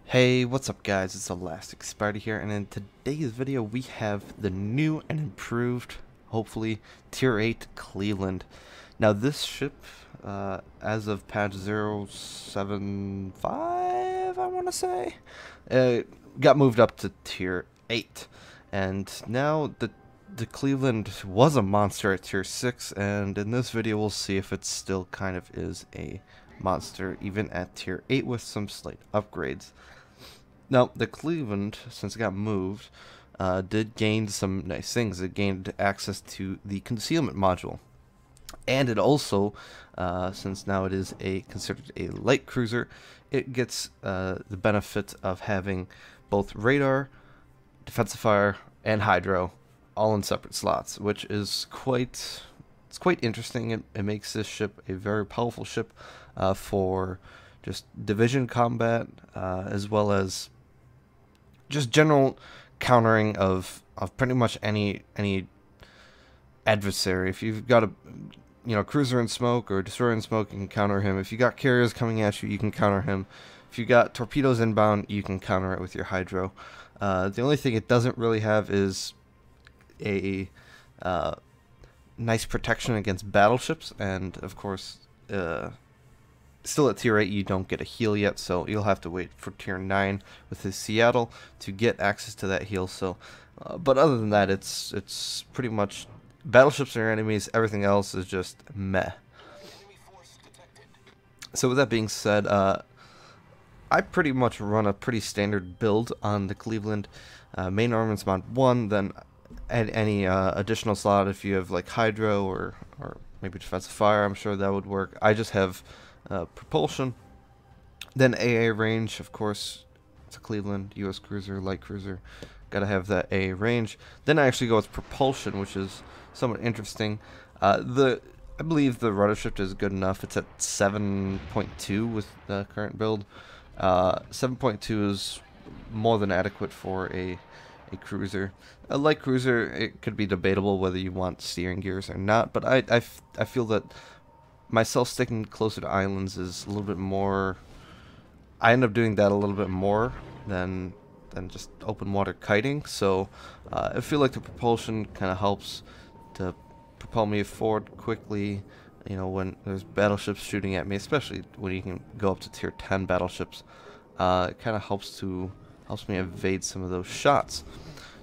Hey, what's up guys, it's ElasticSpyder here, and in today's video we have the new and improved, hopefully, Tier 8 Cleveland. Now this ship, as of patch 0.75, I want to say, got moved up to Tier 8. And now the Cleveland was a monster at Tier 6, and in this video we'll see if it still kind of is a monster even at Tier 8 with some slight upgrades. Now, the Cleveland, since it got moved, did gain some nice things. It gained access to the concealment module. And it also, since now it is considered a light cruiser, it gets the benefit of having both radar, defensive fire, and hydro all in separate slots, which is quite interesting. It makes this ship a very powerful ship for just division combat, as well as just general countering of pretty much any adversary. If you've got a cruiser in smoke or destroyer in smoke, you can counter him. If you got carriers coming at you, you can counter him. If you got torpedoes inbound, you can counter it with your hydro. The only thing it doesn't really have is a nice protection against battleships, and of course, still at Tier 8 you don't get a heal yet, so you'll have to wait for Tier 9 with his Seattle to get access to that heal. So, but other than that, it's pretty much battleships are your enemies. Everything else is just meh. So with that being said, I pretty much run a pretty standard build on the Cleveland. Main armaments mod 1, then add any additional slot if you have like hydro or maybe defensive fire. I'm sure that would work. I just have propulsion, then AA range. Of course, it's a Cleveland, U.S. cruiser, light cruiser, gotta have that AA range. Then I actually go with propulsion, which is somewhat interesting. I believe the rudder shift is good enough. It's at 7.2 with the current build. 7.2 is more than adequate for a cruiser. A light cruiser, it could be debatable whether you want steering gears or not, but I feel that myself sticking closer to islands is a little bit more. I end up doing that a little bit more than just open water kiting, so I feel like the propulsion kind of helps to propel me forward quickly, when there's battleships shooting at me, especially when you can go up to Tier 10 battleships. It kind of helps me evade some of those shots.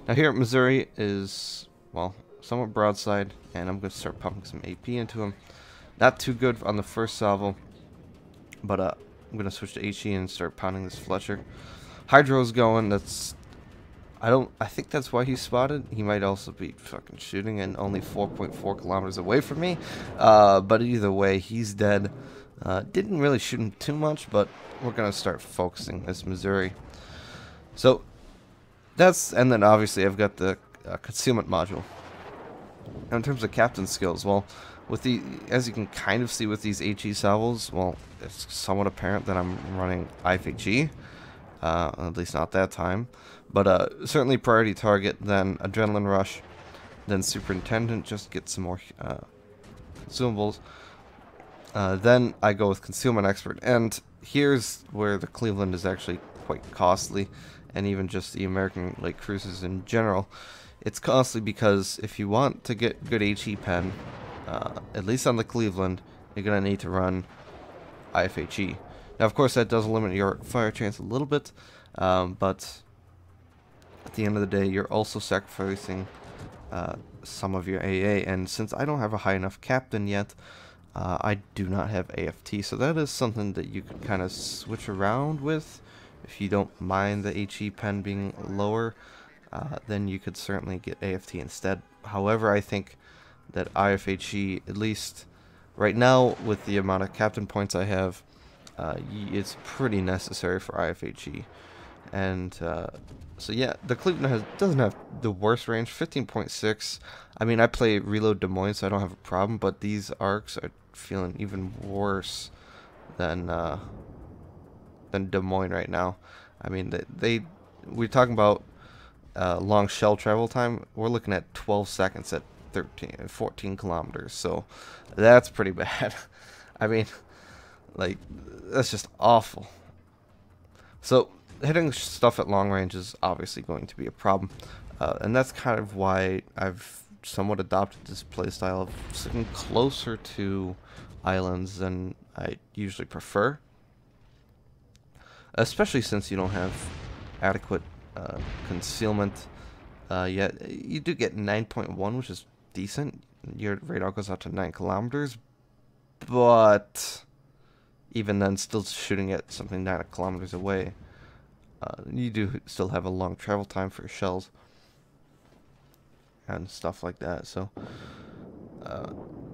Now here at Missouri is, well, somewhat broadside, and I'm going to start pumping some AP into him. Not too good on the first salvo, but I'm going to switch to HE and start pounding this Fletcher. Hydro's going. I think that's why he's spotted. He might also be fucking shooting and only 4.4 kilometers away from me. But either way, he's dead. Didn't really shoot him too much, but we're going to start focusing this Missouri. So and then obviously I've got the concealment module. Now in terms of captain skills, well, as you can kind of see with these HE salvos, well, it's somewhat apparent that I'm running IFHE, at least not that time. But certainly priority target, then adrenaline rush, then superintendent, just get some more consumables. Then I go with concealment expert, and here's where the Cleveland is actually quite costly, and even just the American light cruisers in general. It's costly because if you want to get good HE pen, at least on the Cleveland, you're going to need to run IFHE. Now, of course, that does limit your fire chance a little bit, but at the end of the day, you're also sacrificing some of your AA, and since I don't have a high enough captain yet, I do not have AFT, so that is something that you could kind of switch around with. If you don't mind the HE pen being lower, then you could certainly get AFT instead. However, I think that IFHE, at least right now with the amount of captain points I have, it's pretty necessary for IFHE. And so yeah, the Cleveland doesn't have the worst range, 15.6. I mean, I play Reload Des Moines, so I don't have a problem, but these arcs are feeling even worse than Des Moines right now. I mean, we're talking about long shell travel time. We're looking at 12 seconds at 14 kilometers, so that's pretty bad. I mean, like, that's just awful. So hitting stuff at long range is obviously going to be a problem, and that's kind of why I've somewhat adopted this playstyle of sitting closer to islands than I usually prefer, especially since you don't have adequate concealment. Yet you do get 9.1, which is decent. Your radar goes out to 9 kilometers, but even then, still shooting at something 9 kilometers away, you do still have a long travel time for your shells and stuff like that. So,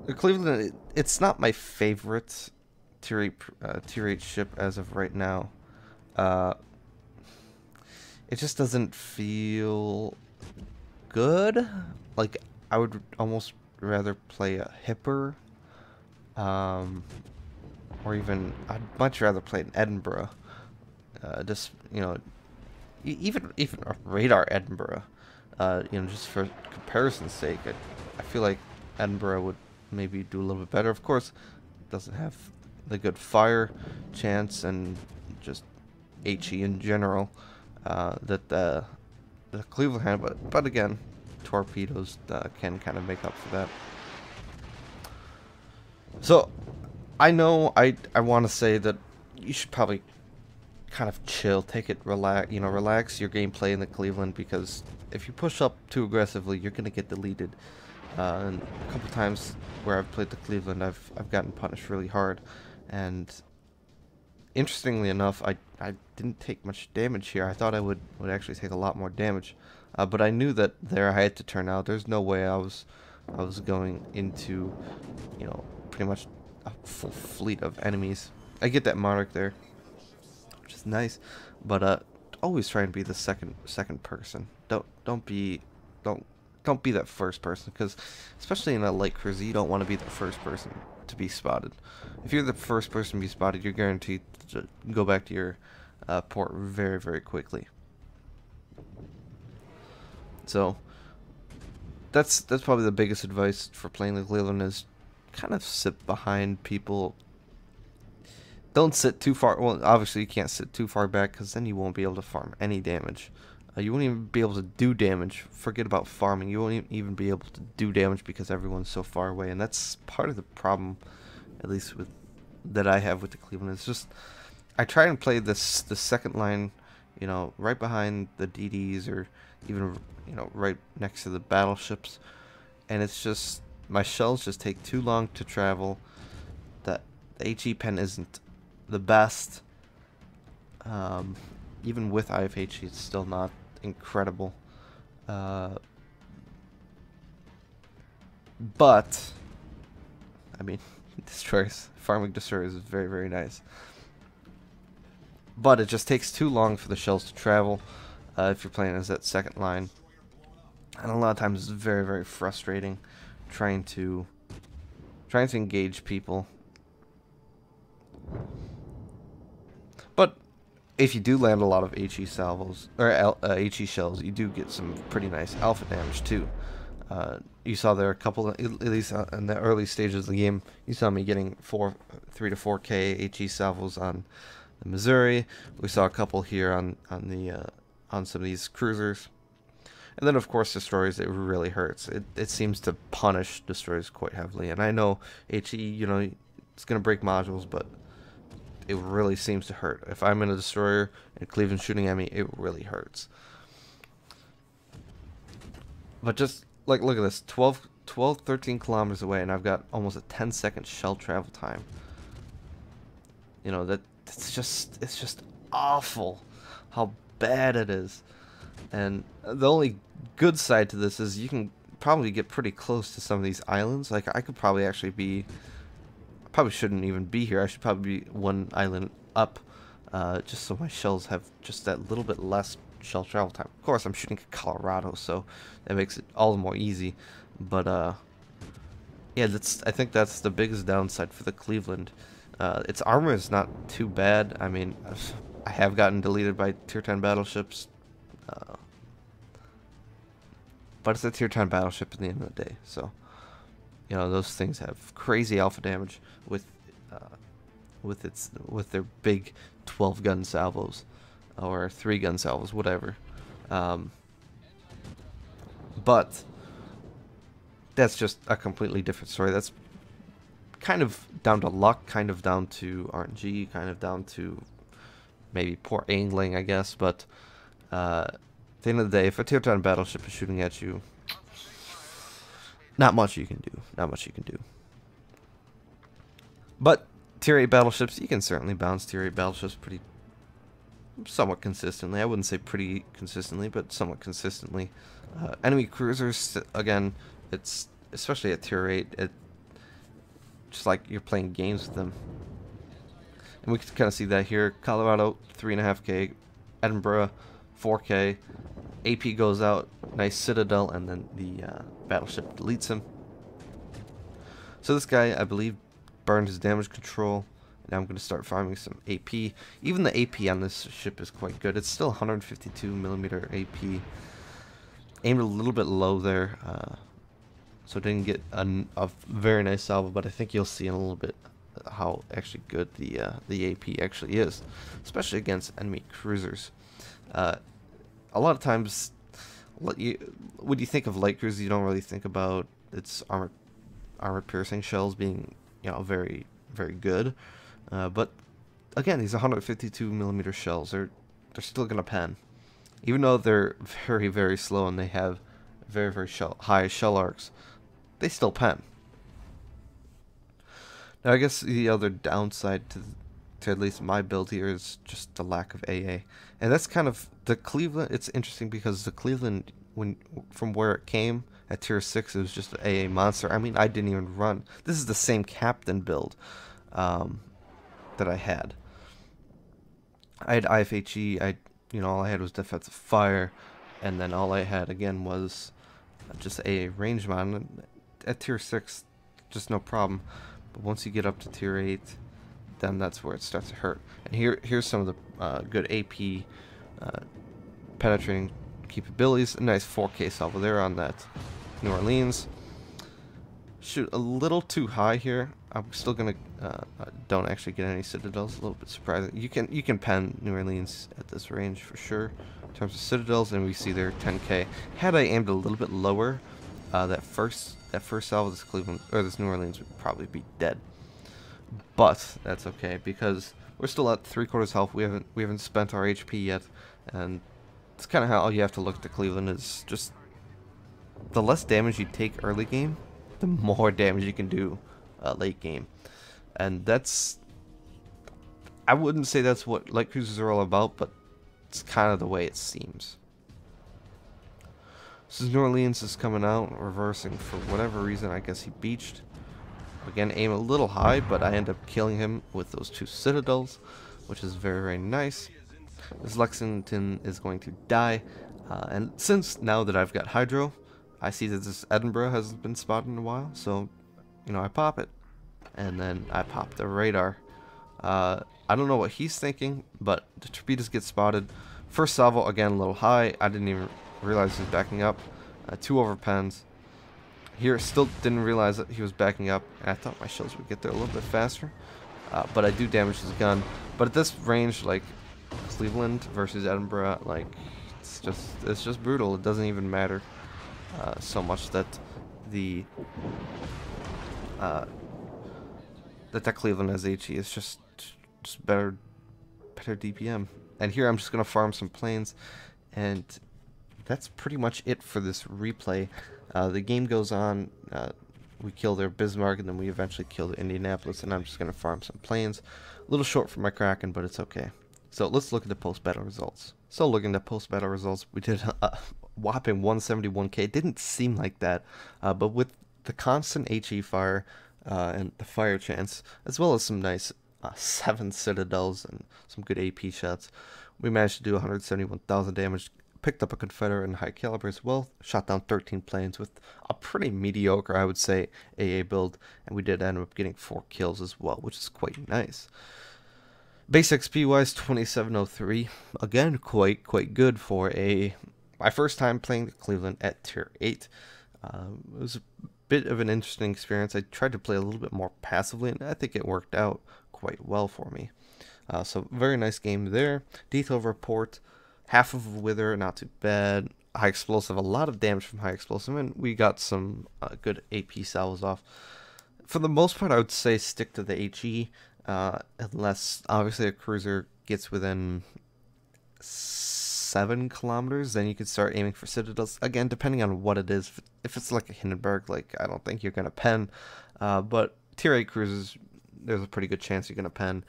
the Cleveland, it's not my favorite tier 8 ship as of right now. It just doesn't feel good. Like, I would almost rather play a Hipper, or even I'd much rather play an Edinburgh. Just, you know, even a radar Edinburgh. You know, just for comparison's sake, I feel like Edinburgh would maybe do a little bit better. Of course, it doesn't have the good fire chance and just HE in general that the Cleveland had, but again, torpedoes can kind of make up for that. So I know I want to say that you should probably kind of chill, take it, relax your gameplay in the Cleveland, because if you push up too aggressively, you're gonna get deleted. And a couple times where I've played the Cleveland, I've gotten punished really hard, and interestingly enough, I didn't take much damage here. I thought I would actually take a lot more damage, but I knew that there I had to turn out. There's no way I was going into, you know, pretty much a full fleet of enemies. I get that monarch there, which is nice, but always try and be the second person. Don't be that first person, because especially in a light cruiser, you don't want to be the first person to be spotted. If you're the first person to be spotted, you're guaranteed to go back to your port very, very quickly. So that's probably the biggest advice for playing the Cleveland, is kind of sit behind people. Don't sit too far. Well, obviously you can't sit too far back, because then you won't be able to farm any damage. You won't even be able to do damage. Forget about farming. You won't even be able to do damage because everyone's so far away, and that's part of the problem, at least that I have with the Cleveland. It's just I try and play the second line, you know, right behind the DDs, or even, you know, right next to the battleships, and it's just my shells just take too long to travel. The HE pen isn't the best. Even with IFHE, it's still not incredible. But I mean, farming destroyers is very, very nice. But it just takes too long for the shells to travel if you're playing as that second line, and a lot of times it's very, very frustrating trying to engage people. But if you do land a lot of HE salvos, or HE shells, you do get some pretty nice alpha damage too. You saw there a couple, at least in the early stages of the game, you saw me getting 3 to 4K HE salvos on the Missouri. We saw a couple here on some of these cruisers. And then, of course, destroyers, it really hurts. It seems to punish destroyers quite heavily. And I know HE, you know, it's going to break modules, but it really seems to hurt. If I'm in a destroyer and Cleveland's shooting at me, it really hurts. But just, like, look at this. 13 kilometers away, and I've got almost a 10-second shell travel time. You know, it's just awful how bad it is. And the only good side to this is you can probably get pretty close to some of these islands. Like, I could probably actually be... I probably shouldn't even be here. I should probably be one island up, just so my shells have just that little bit less shell travel time. Of course, I'm shooting at Colorado, so that makes it all the more easy. But, yeah, I think that's the biggest downside for the Cleveland. Its armor is not too bad. I mean, I have gotten deleted by tier 10 battleships. But it's a tier 10 battleship at the end of the day, so, you know, those things have crazy alpha damage with their big 12 gun salvos. or 3-gun salvos, whatever. But that's just a completely different story. That's kind of down to luck, kind of down to RNG, kind of down to maybe poor angling, I guess. But at the end of the day, if a tier 10 battleship is shooting at you, not much you can do. Not much you can do. But tier 8 battleships, you can certainly bounce tier 8 battleships somewhat consistently. I wouldn't say pretty consistently, but somewhat consistently. Enemy cruisers, again, it's especially at tier 8, it's just like you're playing games with them. And we can kind of see that here. Colorado, 3.5K. Edinburgh, 4K. AP goes out, nice Citadel, and then the battleship deletes him. So this guy, I believe, burned his damage control. Now I'm going to start farming some AP. Even the AP on this ship is quite good. It's still 152mm AP. Aimed a little bit low there, so didn't get a very nice salvo, but I think you'll see in a little bit how actually good the AP actually is, especially against enemy cruisers. A lot of times, when you think of light cruisers, you don't really think about its armor piercing shells being, very, very good. But again, these 152mm shells, they're still gonna pen, even though they're very, very slow and they have very, very high shell arcs. They still pen. Now, I guess the other downside to at least my build here is just the lack of AA, and that's kind of the Cleveland. It's interesting because the Cleveland, from where it came at tier 6, it was just an AA monster. I mean, I didn't even run. This is the same captain build that I had. I had IFHE. All I had was defensive fire, and then all I had again was just AA range mod. At tier 6, just no problem. But once you get up to tier 8, then that's where it starts to hurt. And here's some of the good AP penetrating capabilities. A nice 4K salvo there on that New Orleans. Shoot a little too high here. I'm still gonna don't actually get any citadels. A little bit surprising. You can pen New Orleans at this range for sure in terms of citadels, and we see there 10K. Had I aimed a little bit lower, that first salvo, this Cleveland or this New Orleans would probably be dead. But that's okay because we're still at 3/4 health. We haven't spent our HP yet, and it's kind of how you have to look at the Cleveland. Is just the less damage you take early game, the more damage you can do late game, and I wouldn't say that's what light cruisers are all about, but it's kind of the way it seems. So New Orleans is coming out, reversing for whatever reason. I guess he beached. Again, aim a little high, but I end up killing him with those 2 citadels, which is very, very nice. This Lexington is going to die, and since now that I've got Hydro, I see that this Edinburgh hasn't been spotted in a while, so I pop it, and then I pop the radar. I don't know what he's thinking, but the torpedoes get spotted. First salvo, again, a little high. I didn't even realize he was backing up. 2 overpens. Here, still didn't realize that he was backing up, and I thought my shells would get there a little bit faster. But I do damage his gun. But at this range, like Cleveland versus Edinburgh, like it's just brutal. It doesn't even matter so much that that Cleveland has HE. It's just better DPM. And here I'm just gonna farm some planes, and that's pretty much it for this replay. The game goes on. We kill their Bismarck, and then we eventually kill the Indianapolis, and I'm just gonna farm some planes. A little short for my Kraken, but it's okay. So let's look at the post-battle results. So looking at post-battle results, we did a whopping 171K. It didn't seem like that, but with the constant HE fire and the fire chance, as well as some nice 7 citadels and some good AP shots, we managed to do 171,000 damage. Picked up a Confederate and high caliber as well. Shot down 13 planes with a pretty mediocre, I would say, AA build, and we did end up getting 4 kills as well, which is quite nice. Base XP wise, 2703. Again, quite good for my first time playing the Cleveland at tier 8. It was a bit of an interesting experience. I tried to play a little bit more passively, and I think it worked out quite well for me. So very nice game there. Detail report, half of Wither, not too bad. High explosive, a lot of damage from high explosive, and we got some good AP salvos off. For the most part, I would say stick to the HE, unless obviously a cruiser gets within 7 kilometers, then you can start aiming for citadels. Again, depending on what it is. If it's like a Hindenburg, like, I don't think you're going to pen. But tier 8 cruisers, there's a pretty good chance you're going to pen.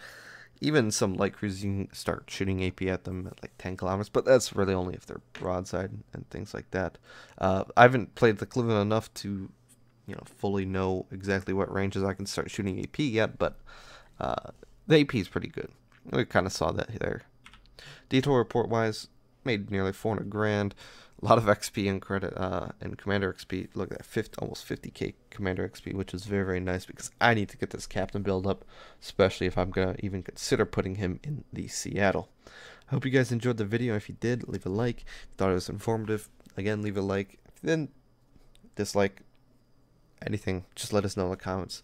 Even some light cruisers, you can start shooting AP at them at like 10 kilometers, but that's really only if they're broadside and things like that. I haven't played the Cleveland enough to, fully know exactly what ranges I can start shooting AP yet, but the AP is pretty good. We kind of saw that there. Detail report wise, made nearly 400 grand. A lot of XP and credit and commander XP. Look at that, almost 50k commander XP, which is very, very nice because I need to get this captain build up, especially if I'm gonna even consider putting him in the Seattle. I hope you guys enjoyed the video. If you did, leave a like. If you thought it was informative, again, leave a like. If you didn't, dislike, anything, just let us know in the comments.